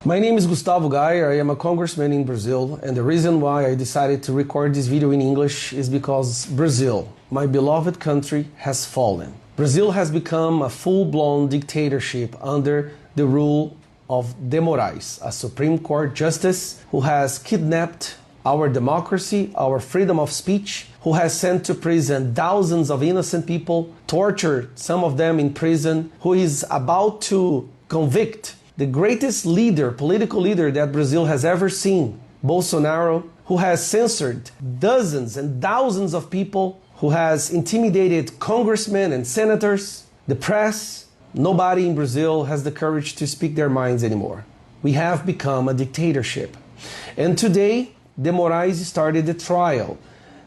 My name is Gustavo Gaia. I am a congressman in Brazil, and the reason why I decided to record this video in English is because Brazil, my beloved country, has fallen. Brazil has become a full-blown dictatorship under the rule of De Moraes, a Supreme Court justice who has kidnapped our democracy, our freedom of speech, who has sent to prison thousands of innocent people, tortured some of them in prison, who is about to convict the greatest leader, political leader that Brazil has ever seen, Bolsonaro, who has censored dozens and thousands of people, who has intimidated congressmen and senators, the press. Nobody in Brazil has the courage to speak their minds anymore. We have become a dictatorship. And today, De Moraes started the trial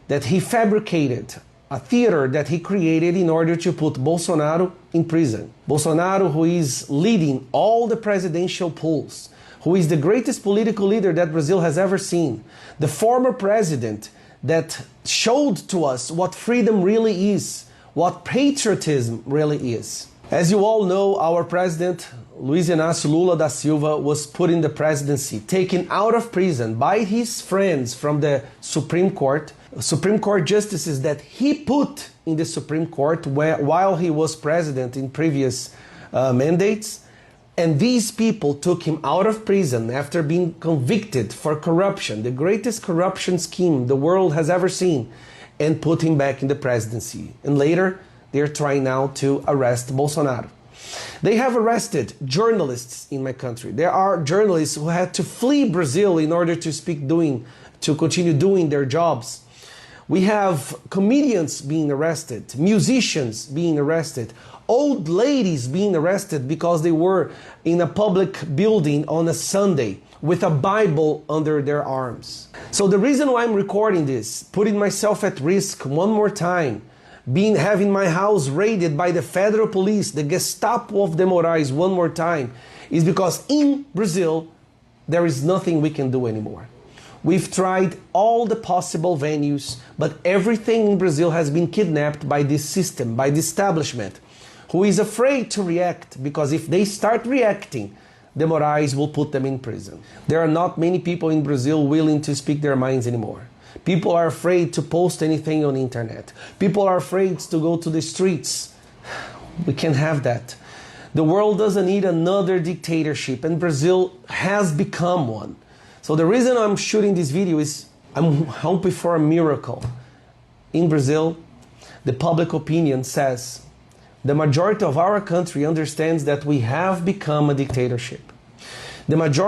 that he fabricated, a theater that he created in order to put Bolsonaro in prison. Bolsonaro, who is leading all the presidential polls, who is the greatest political leader that Brazil has ever seen, the former president that showed to us what freedom really is, what patriotism really is. As you all know, our president, Luiz Inácio Lula da Silva, was put in the presidency, taken out of prison by his friends from the Supreme Court justices that he put in the Supreme Court while he was president in previous mandates. And these people took him out of prison after being convicted for corruption, the greatest corruption scheme the world has ever seen, and put him back in the presidency. And later, they're trying now to arrest Bolsonaro. They have arrested journalists in my country. There are journalists who had to flee Brazil in order to continue doing their jobs. We have comedians being arrested, musicians being arrested, old ladies being arrested because they were in a public building on a Sunday with a Bible under their arms. So the reason why I'm recording this, putting myself at risk one more time, having my house raided by the federal police, the Gestapo of De Moraes one more time, is because in Brazil, there is nothing we can do anymore. We've tried all the possible venues, but everything in Brazil has been kidnapped by this system, by the establishment, who is afraid to react, because if they start reacting, De Moraes will put them in prison. There are not many people in Brazil willing to speak their minds anymore. People are afraid to post anything on the internet. People are afraid to go to the streets. We can't have that. The world doesn't need another dictatorship, and Brazil has become one. So the reason I'm shooting this video is I'm hoping for a miracle. In Brazil, the public opinion says the majority of our country understands that we have become a dictatorship. The majority